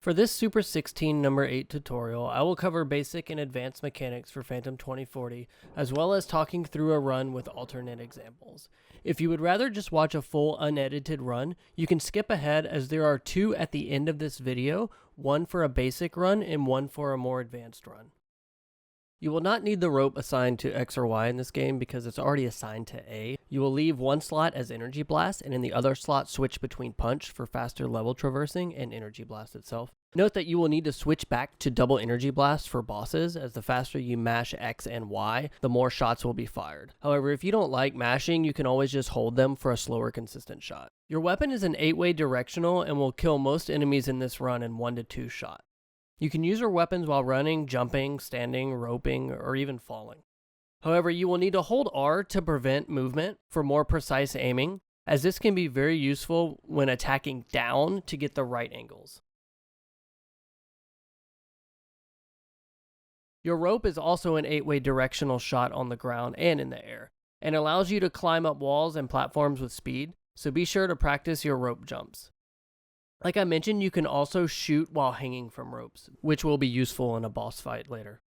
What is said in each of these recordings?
For this Super 16 number 8 tutorial, I will cover basic and advanced mechanics for Phantom 2040, as well as talking through a run with alternate examples. If you would rather just watch a full unedited run, you can skip ahead as there are two at the end of this video, one for a basic run and one for a more advanced run. You will not need the rope assigned to X or Y in this game because it's already assigned to A. You will leave one slot as Energy Blast and in the other slot switch between Punch for faster level traversing and Energy Blast itself. Note that you will need to switch back to double Energy Blast for bosses, as the faster you mash X and Y, the more shots will be fired. However, if you don't like mashing, you can always just hold them for a slower consistent shot. Your weapon is an 8-way directional and will kill most enemies in this run in 1 to 2 shots. You can use your weapons while running, jumping, standing, roping, or even falling. However, you will need to hold R to prevent movement for more precise aiming, as this can be very useful when attacking down to get the right angles. Your rope is also an 8-way directional shot on the ground and in the air, and allows you to climb up walls and platforms with speed, so be sure to practice your rope jumps. Like I mentioned, you can also shoot while hanging from ropes, which will be useful in a boss fight later.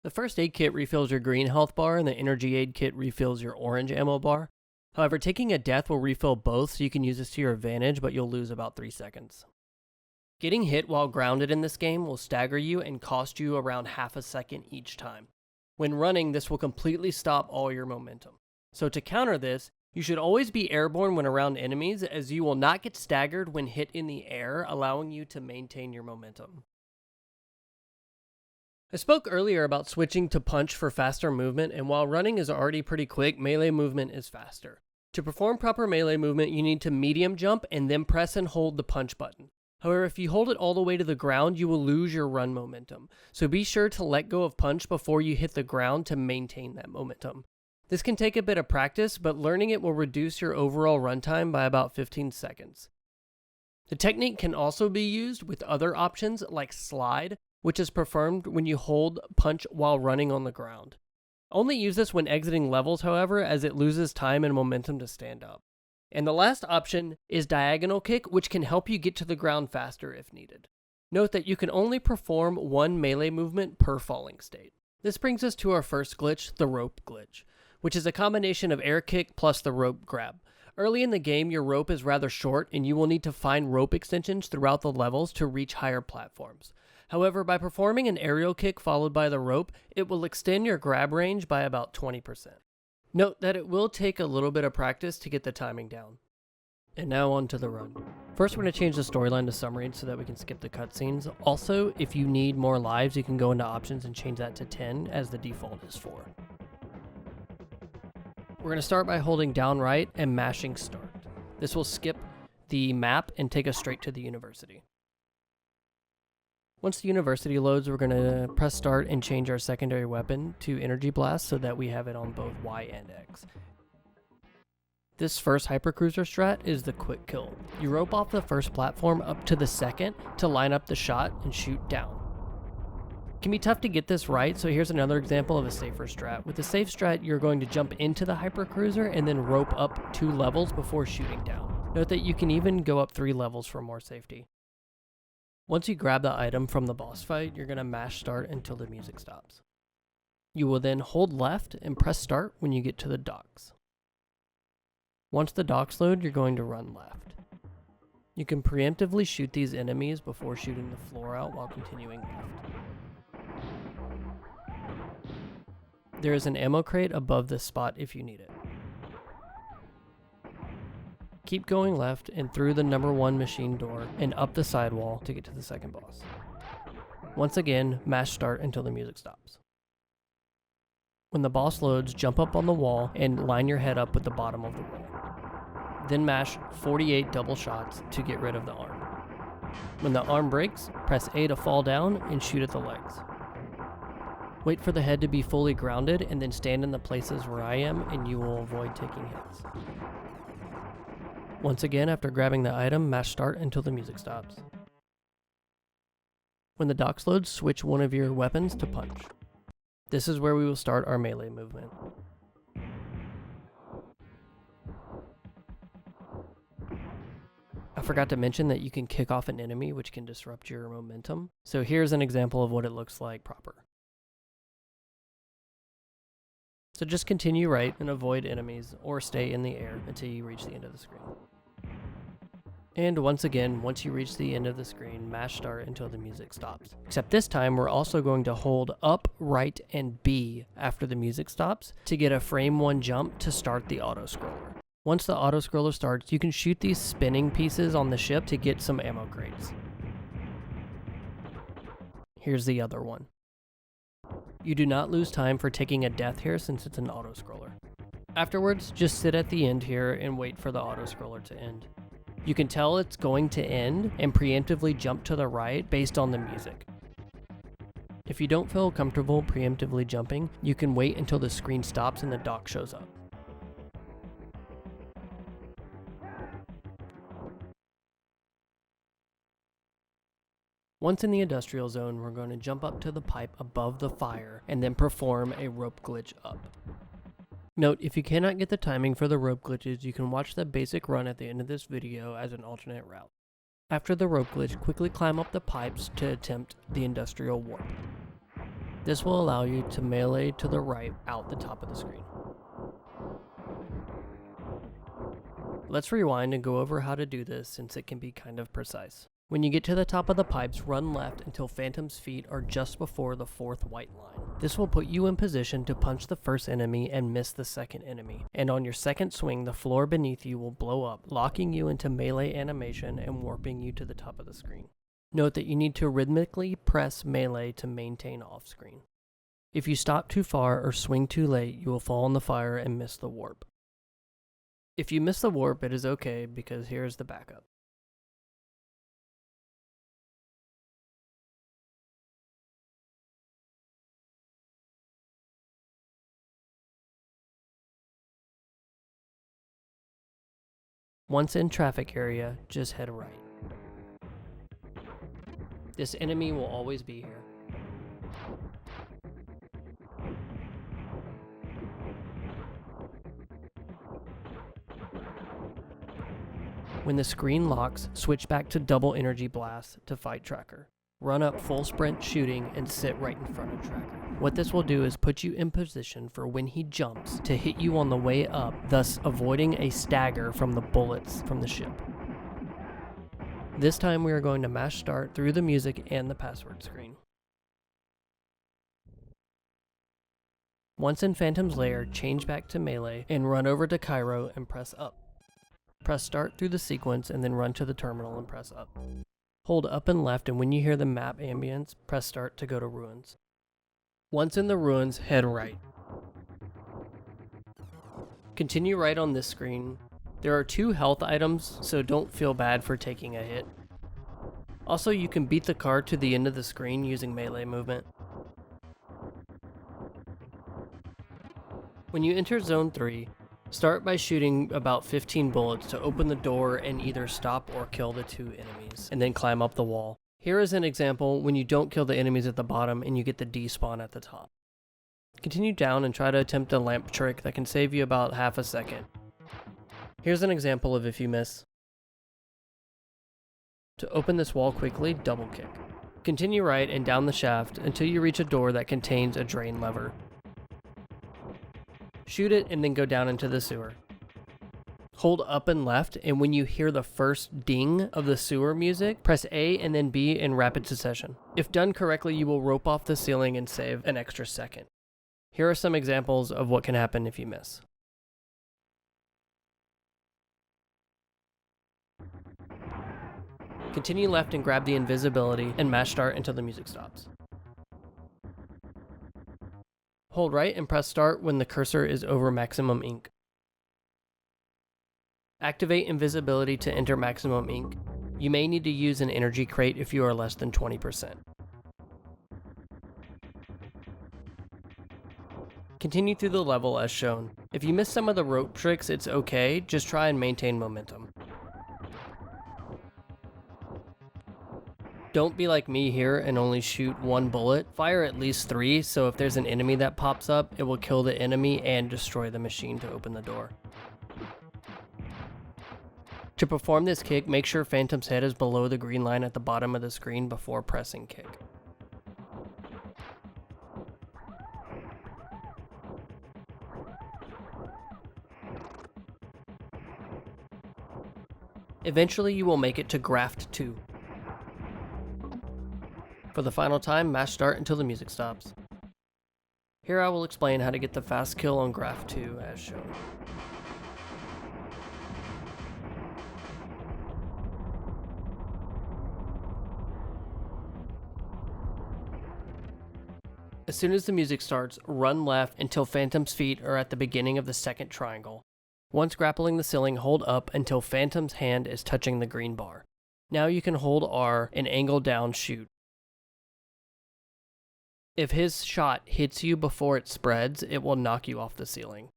The first aid kit refills your green health bar and the energy aid kit refills your orange ammo bar. However, taking a death will refill both, so you can use this to your advantage, but you'll lose about 3 seconds. Getting hit while grounded in this game will stagger you and cost you around half a second each time. When running, this will completely stop all your momentum. So to counter this, you should always be airborne when around enemies, as you will not get staggered when hit in the air, allowing you to maintain your momentum. I spoke earlier about switching to punch for faster movement, and while running is already pretty quick, melee movement is faster. To perform proper melee movement, you need to medium jump and then press and hold the punch button. However, if you hold it all the way to the ground, you will lose your run momentum. So be sure to let go of punch before you hit the ground to maintain that momentum. This can take a bit of practice, but learning it will reduce your overall runtime by about 15 seconds. The technique can also be used with other options like slide, which is performed when you hold punch while running on the ground. Only use this when exiting levels, however, as it loses time and momentum to stand up. And the last option is diagonal kick, which can help you get to the ground faster if needed. Note that you can only perform one melee movement per falling state. This brings us to our first glitch, the rope glitch, which is a combination of air kick plus the rope grab. Early in the game, your rope is rather short and you will need to find rope extensions throughout the levels to reach higher platforms. However, by performing an aerial kick followed by the rope, it will extend your grab range by about 20%. Note that it will take a little bit of practice to get the timing down. And now on to the run. First, we're going to change the storyline to summary so that we can skip the cutscenes. Also, if you need more lives, you can go into options and change that to 10 as the default is 4. We're going to start by holding down right and mashing start. This will skip the map and take us straight to the university. Once the university loads, we're going to press start and change our secondary weapon to Energy Blast so that we have it on both Y and X. This first hypercruiser strat is the quick kill. You rope off the first platform up to the second to line up the shot and shoot down. It can be tough to get this right, so here's another example of a safer strat. With the safe strat, you're going to jump into the hypercruiser and then rope up 2 levels before shooting down. Note that you can even go up 3 levels for more safety. Once you grab the item from the boss fight, you're going to mash start until the music stops. You will then hold left and press start when you get to the docks. Once the docks load, you're going to run left. You can preemptively shoot these enemies before shooting the floor out while continuing left. There is an ammo crate above this spot if you need it. Keep going left and through the number 1 machine door and up the sidewall to get to the second boss. Once again, mash start until the music stops. When the boss loads, jump up on the wall and line your head up with the bottom of the wall. Then mash 48 double shots to get rid of the arm. When the arm breaks, press A to fall down and shoot at the legs. Wait for the head to be fully grounded and then stand in the places where I am and you will avoid taking hits. Once again, after grabbing the item, mash start until the music stops. When the docks load, switch one of your weapons to punch. This is where we will start our melee movement. forgot to mention that you can kick off an enemy, which can disrupt your momentum. So here's an example of what it looks like proper. So just continue right and avoid enemies, or stay in the air until you reach the end of the screen. And once again, once you reach the end of the screen, mash start until the music stops. Except this time, we're also going to hold up, right, and B after the music stops to get a frame 1 jump to start the auto-scroller. Once the auto-scroller starts, you can shoot these spinning pieces on the ship to get some ammo crates. Here's the other one. You do not lose time for taking a death here since it's an auto-scroller. Afterwards, just sit at the end here and wait for the auto-scroller to end. You can tell it's going to end and preemptively jump to the right based on the music. If you don't feel comfortable preemptively jumping, you can wait until the screen stops and the dock shows up. Once in the industrial zone, we're going to jump up to the pipe above the fire and then perform a rope glitch up. Note, if you cannot get the timing for the rope glitches, you can watch the basic run at the end of this video as an alternate route. After the rope glitch, quickly climb up the pipes to attempt the industrial warp. This will allow you to melee to the right out the top of the screen. Let's rewind and go over how to do this since it can be kind of precise. When you get to the top of the pipes, run left until Phantom's feet are just before the 4th white line. This will put you in position to punch the first enemy and miss the second enemy. And on your second swing, the floor beneath you will blow up, locking you into melee animation and warping you to the top of the screen. Note that you need to rhythmically press melee to maintain off screen. If you stop too far or swing too late, you will fall in the fire and miss the warp. If you miss the warp, it is okay because here's the backup. Once in traffic area, just head right. This enemy will always be here. When the screen locks, switch back to double energy blast to fight Tracker. Run up full sprint shooting and sit right in front of Tracker. What this will do is put you in position for when he jumps to hit you on the way up, thus avoiding a stagger from the bullets from the ship. This time we are going to mash start through the music and the password screen. Once in Phantom's lair, change back to melee and run over to Cairo and press up. Press start through the sequence and then run to the terminal and press up. Hold up and left, and when you hear the map ambience, press start to go to ruins. Once in the ruins, head right. Continue right on this screen. There are 2 health items, so don't feel bad for taking a hit. Also, you can beat the car to the end of the screen using melee movement. When you enter Zone 3, start by shooting about 15 bullets to open the door and either stop or kill the 2 enemies, and then climb up the wall. Here is an example when you don't kill the enemies at the bottom and you get the despawn at the top. Continue down and try to attempt a lamp trick that can save you about half a second. Here's an example of if you miss. To open this wall quickly, double kick. Continue right and down the shaft until you reach a door that contains a drain lever. Shoot it and then go down into the sewer. Hold up and left, and when you hear the first ding of the sewer music, press A and then B in rapid succession. If done correctly, you will rope off the ceiling and save an extra second. Here are some examples of what can happen if you miss. Continue left and grab the invisibility and mash start until the music stops. Hold right and press start when the cursor is over maximum ink. Activate invisibility to enter maximum ink. You may need to use an energy crate if you are less than 20%. Continue through the level as shown. If you miss some of the rope tricks, it's okay, just try and maintain momentum. Don't be like me here and only shoot 1 bullet. Fire at least 3, so if there's an enemy that pops up, it will kill the enemy and destroy the machine to open the door. To perform this kick, make sure Phantom's head is below the green line at the bottom of the screen before pressing kick. Eventually you will make it to Graft 2. For the final time, mash start until the music stops. Here I will explain how to get the fast kill on Graft 2 as shown. As soon as the music starts, run left until Phantom's feet are at the beginning of the second triangle. Once grappling the ceiling, hold up until Phantom's hand is touching the green bar. Now you can hold R and angle down shoot. If his shot hits you before it spreads, it will knock you off the ceiling.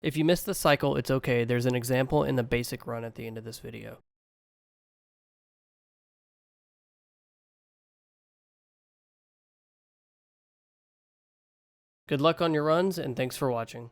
If you miss the cycle, it's okay. There's an example in the basic run at the end of this video. Good luck on your runs, and thanks for watching.